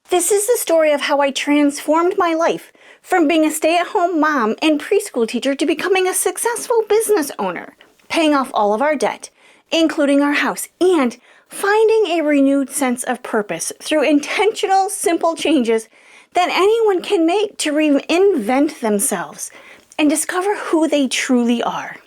This is the story of how I transformed my life from being a stay-at-home mom and preschool teacher to becoming a successful business owner, paying off all of our debt, including our house, and finding a renewed sense of purpose through intentional, simple changes that anyone can make to reinvent themselves and discover who they truly are.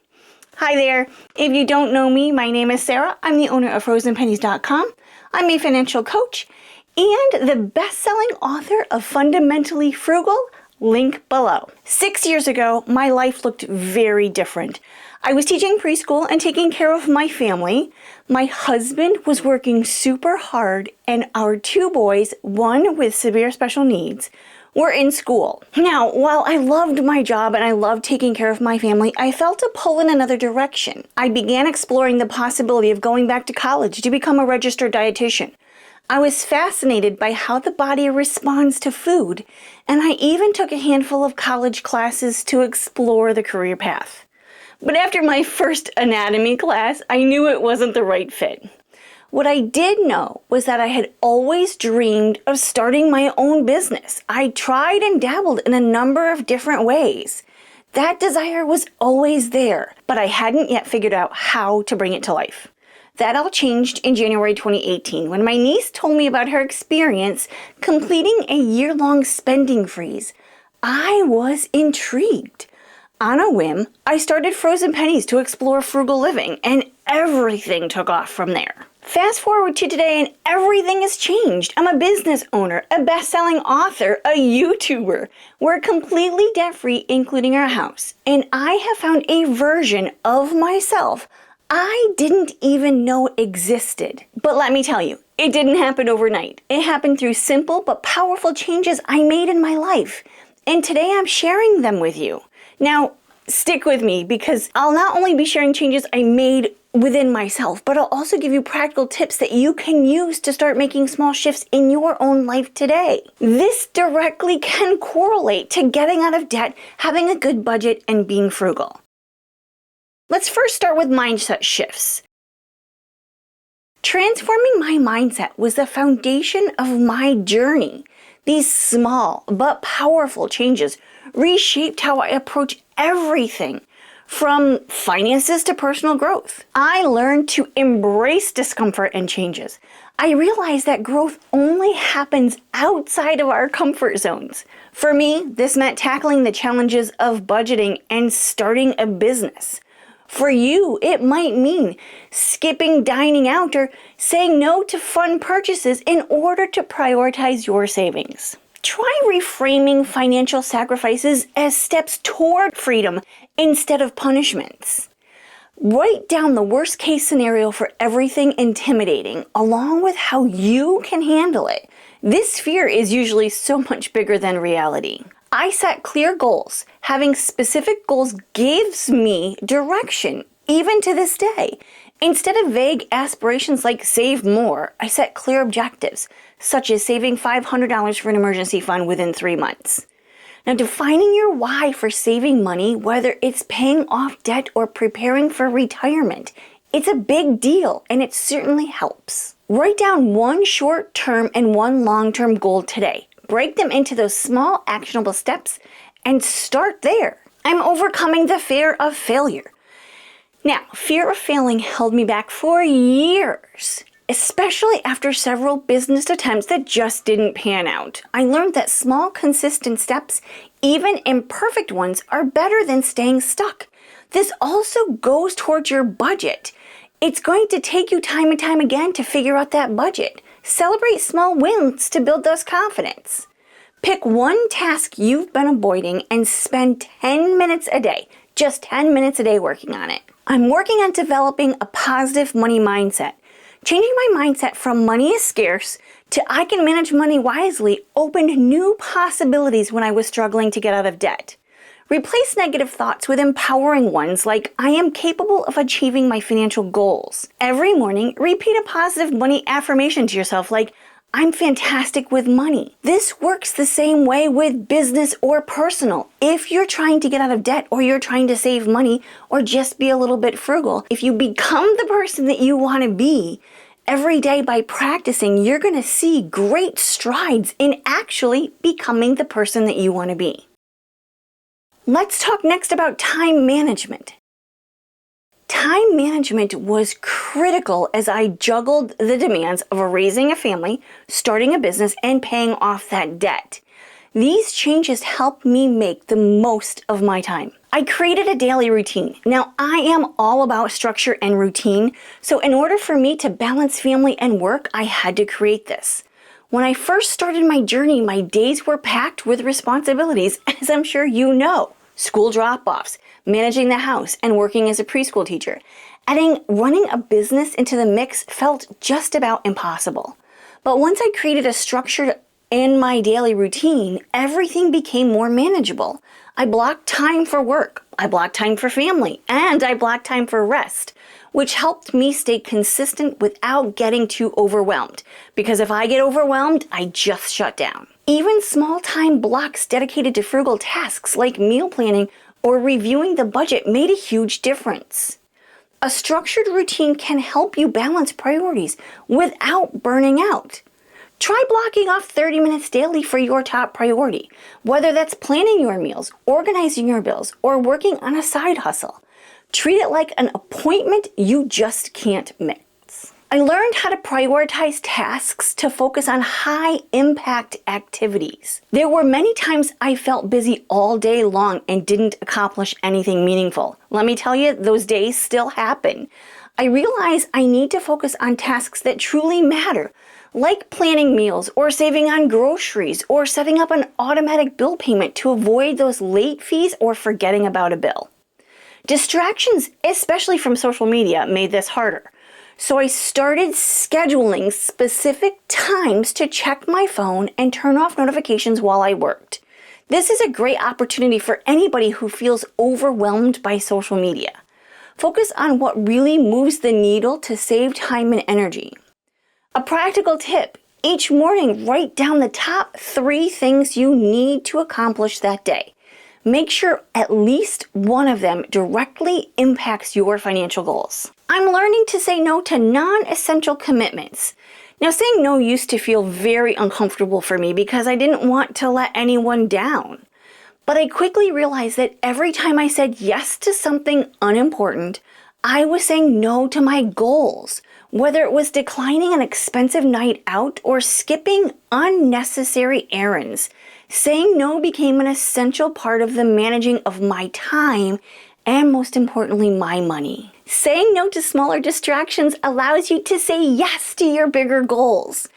Hi there. If you don't know me, my name is Sarah. I'm the owner of frozenpennies.com. I'm a financial coach and the best-selling author of Fundamentally Frugal, link below. 6 years ago, my life looked very different. I was teaching preschool and taking care of my family. My husband was working super hard, and our 2 boys, one with severe special needs, were in school. Now, while I loved my job and I loved taking care of my family, I felt a pull in another direction. I began exploring the possibility of going back to college to become a registered dietitian. I was fascinated by how the body responds to food, and I even took a handful of college classes to explore the career path. But after my first anatomy class, I knew it wasn't the right fit. What I did know was that I had always dreamed of starting my own business. I tried and dabbled in a number of different ways. That desire was always there, but I hadn't yet figured out how to bring it to life. That all changed in January 2018 when my niece told me about her experience completing a year-long spending freeze. I was intrigued. On a whim, I started Frozen Pennies to explore frugal living, and everything took off from there. Fast forward to today and everything has changed. I'm a business owner, a best-selling author, a YouTuber. We're completely debt-free, including our house. And I have found a version of myself I didn't even know existed. But let me tell you, it didn't happen overnight. It happened through simple but powerful changes I made in my life. And today I'm sharing them with you. Now, stick with me because I'll not only be sharing changes I made within myself, but I'll also give you practical tips that you can use to start making small shifts in your own life today. This directly can correlate to getting out of debt, having a good budget, and being frugal. Let's first start with mindset shifts. Transforming my mindset was the foundation of my journey. These small but powerful changes reshaped how I approach everything, from finances to personal growth. I learned to embrace discomfort and changes. I realized that growth only happens outside of our comfort zones. For me, this meant tackling the challenges of budgeting and starting a business. For you, it might mean skipping dining out or saying no to fun purchases in order to prioritize your savings. Try reframing financial sacrifices as steps toward freedom instead of punishments. Write down the worst case scenario for everything intimidating, along with how you can handle it. This fear is usually so much bigger than reality. I set clear goals. Having specific goals gives me direction, even to this day. Instead of vague aspirations like save more, I set clear objectives, such as saving $500 for an emergency fund within 3 months. Now, defining your why for saving money, whether it's paying off debt or preparing for retirement, it's a big deal, and it certainly helps. Write down one short-term and one long-term goal today. Break them into those small, actionable steps and start there. I'm overcoming the fear of failure. Now, fear of failing held me back for years, especially after several business attempts that just didn't pan out. I learned that small, consistent steps, even imperfect ones, are better than staying stuck. This also goes towards your budget. It's going to take you time and time again to figure out that budget. Celebrate small wins to build those confidence. Pick one task you've been avoiding and spend 10 minutes a day, just 10 minutes a day working on it. I'm working on developing a positive money mindset. Changing my mindset from money is scarce to I can manage money wisely opened new possibilities when I was struggling to get out of debt. Replace negative thoughts with empowering ones like I am capable of achieving my financial goals. Every morning, repeat a positive money affirmation to yourself like I'm fantastic with money. This works the same way with business or personal. If you're trying to get out of debt or you're trying to save money or just be a little bit frugal, if you become the person that you want to be Every day by practicing, you're going to see great strides in actually becoming the person that you want to be. Let's talk next about time management. Time management was critical as I juggled the demands of raising a family, starting a business, and paying off that debt. These changes helped me make the most of my time. I created a daily routine. Now, I am all about structure and routine, so in order for me to balance family and work, I had to create this. When I first started my journey, my days were packed with responsibilities, as I'm sure you know. School drop-offs, managing the house, and working as a preschool teacher. Adding running a business into the mix felt just about impossible. But once I created a structure in my daily routine, everything became more manageable. I blocked time for work, I blocked time for family, and I blocked time for rest, which helped me stay consistent without getting too overwhelmed. Because if I get overwhelmed, I just shut down. Even small time blocks dedicated to frugal tasks like meal planning or reviewing the budget made a huge difference. A structured routine can help you balance priorities without burning out. Try blocking off 30 minutes daily for your top priority, whether that's planning your meals, organizing your bills, or working on a side hustle. Treat it like an appointment you just can't miss. I learned how to prioritize tasks to focus on high-impact activities. There were many times I felt busy all day long and didn't accomplish anything meaningful. Let me tell you, those days still happen. I realize I need to focus on tasks that truly matter, like planning meals or saving on groceries or setting up an automatic bill payment to avoid those late fees or forgetting about a bill. Distractions, especially from social media, made this harder. So I started scheduling specific times to check my phone and turn off notifications while I worked. This is a great opportunity for anybody who feels overwhelmed by social media. Focus on what really moves the needle to save time and energy. A practical tip: each morning write down the top 3 things you need to accomplish that day. Make sure at least one of them directly impacts your financial goals. I'm learning to say no to non-essential commitments. Now, saying no used to feel very uncomfortable for me because I didn't want to let anyone down. But I quickly realized that every time I said yes to something unimportant, I was saying no to my goals, whether it was declining an expensive night out or skipping unnecessary errands. Saying no became an essential part of the managing of my time and, most importantly, my money. Saying no to smaller distractions allows you to say yes to your bigger goals.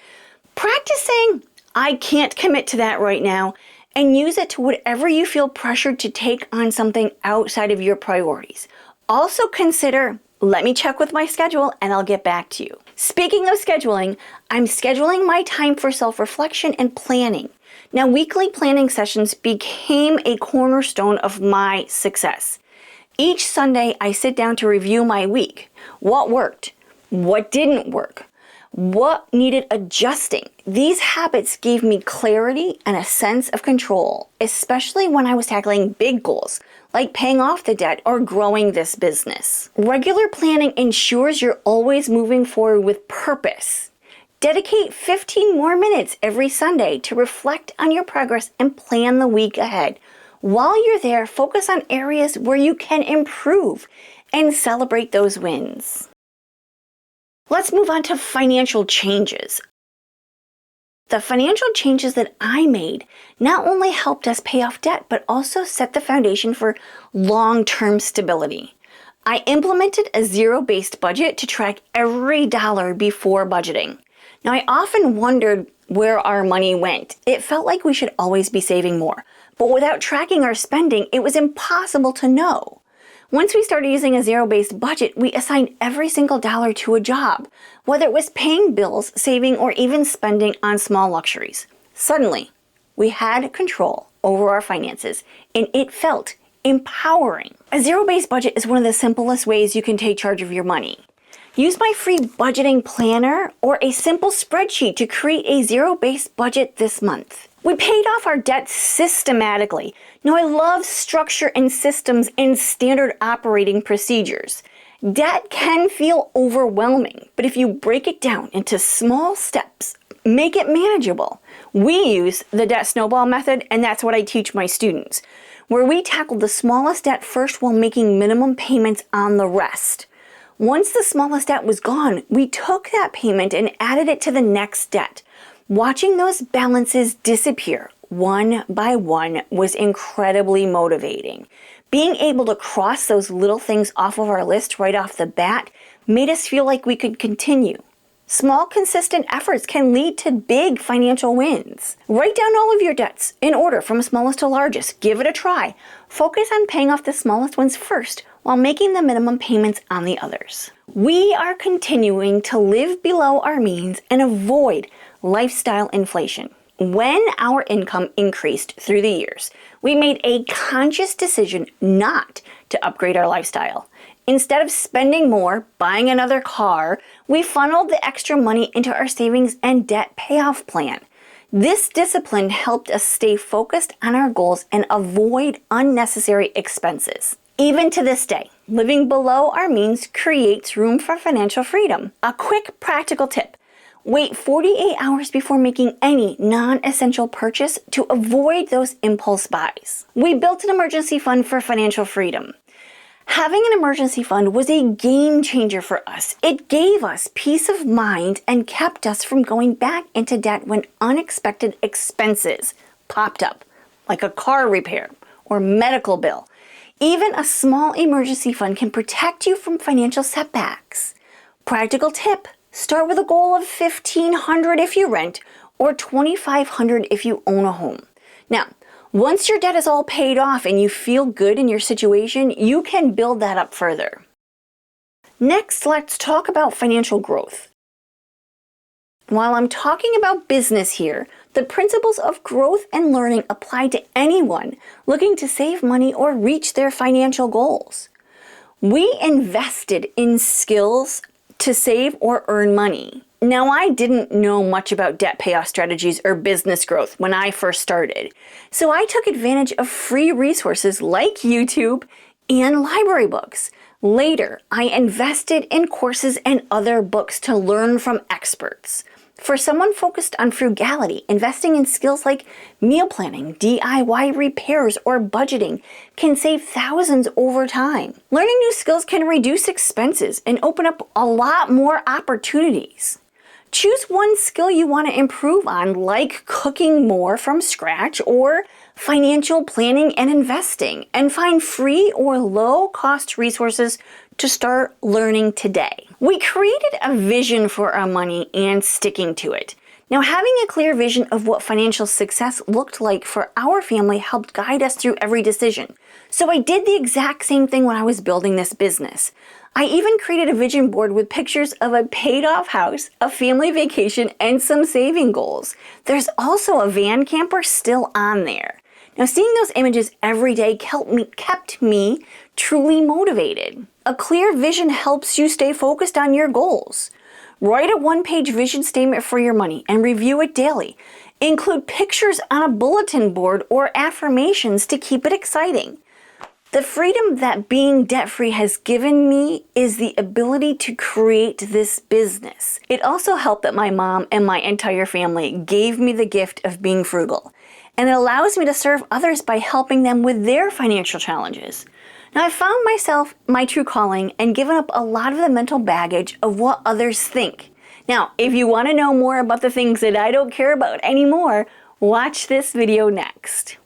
Practice saying, "I can't commit to that right now," and use it to whatever you feel pressured to take on something outside of your priorities. Also consider, "Let me check with my schedule and I'll get back to you." Speaking of scheduling, I'm scheduling my time for self-reflection and planning. Now, weekly planning sessions became a cornerstone of my success. Each Sunday, I sit down to review my week. What worked? What didn't work? What needed adjusting? These habits gave me clarity and a sense of control, especially when I was tackling big goals, like paying off the debt or growing this business. Regular planning ensures you're always moving forward with purpose. Dedicate 15 more minutes every Sunday to reflect on your progress and plan the week ahead. While you're there, focus on areas where you can improve and celebrate those wins. Let's move on to financial changes. The financial changes that I made not only helped us pay off debt, but also set the foundation for long-term stability. I implemented a zero-based budget to track every dollar before budgeting. Now, I often wondered where our money went. It felt like we should always be saving more, but without tracking our spending, it was impossible to know. Once we started using a zero-based budget, we assigned every single dollar to a job, whether it was paying bills, saving, or even spending on small luxuries. Suddenly, we had control over our finances, and it felt empowering. A zero-based budget is one of the simplest ways you can take charge of your money. Use my free budgeting planner or a simple spreadsheet to create a zero-based budget this month. We paid off our debt systematically. Now, I love structure and systems and standard operating procedures. Debt can feel overwhelming, but if you break it down into small steps, make it manageable. We use the debt snowball method, and that's what I teach my students, where we tackle the smallest debt first while making minimum payments on the rest. Once the smallest debt was gone, we took that payment and added it to the next debt. Watching those balances disappear one by one was incredibly motivating. Being able to cross those little things off of our list right off the bat made us feel like we could continue. Small, consistent efforts can lead to big financial wins. Write down all of your debts in order from smallest to largest. Give it a try. Focus on paying off the smallest ones first while making the minimum payments on the others. We are continuing to live below our means and avoid lifestyle inflation. When our income increased through the years, we made a conscious decision not to upgrade our lifestyle. Instead of spending more, buying another car, we funneled the extra money into our savings and debt payoff plan. This discipline helped us stay focused on our goals and avoid unnecessary expenses. Even to this day, living below our means creates room for financial freedom. A quick practical tip: wait 48 hours before making any non-essential purchase to avoid those impulse buys. We built an emergency fund for financial freedom. Having an emergency fund was a game changer for us. It gave us peace of mind and kept us from going back into debt when unexpected expenses popped up, like a car repair or medical bill. Even a small emergency fund can protect you from financial setbacks. Practical tip: start with a goal of $1,500 if you rent or $2,500 if you own a home. Now, once your debt is all paid off and you feel good in your situation, you can build that up further. Next, let's talk about financial growth. While I'm talking about business here, the principles of growth and learning apply to anyone looking to save money or reach their financial goals. We invested in skills to save or earn money. Now, I didn't know much about debt payoff strategies or business growth when I first started, so I took advantage of free resources like YouTube and library books. Later, I invested in courses and other books to learn from experts. For someone focused on frugality, investing in skills like meal planning, DIY repairs, or budgeting can save thousands over time. Learning new skills can reduce expenses and open up a lot more opportunities. Choose one skill you want to improve on, like cooking more from scratch or financial planning and investing, and find free or low-cost resources to start learning today. We created a vision for our money and sticking to it. Now, having a clear vision of what financial success looked like for our family helped guide us through every decision. So I did the exact same thing when I was building this business. I even created a vision board with pictures of a paid-off house, a family vacation, and some saving goals. There's also a van camper still on there. Now, seeing those images every day kept me truly motivated. A clear vision helps you stay focused on your goals. Write a one-page vision statement for your money and review it daily. Include pictures on a bulletin board or affirmations to keep it exciting. The freedom that being debt-free has given me is the ability to create this business. It also helped that my mom and my entire family gave me the gift of being frugal, and it allows me to serve others by helping them with their financial challenges. Now, I found myself my true calling and given up a lot of the mental baggage of what others think. Now, if you want to know more about the things that I don't care about anymore, watch this video next.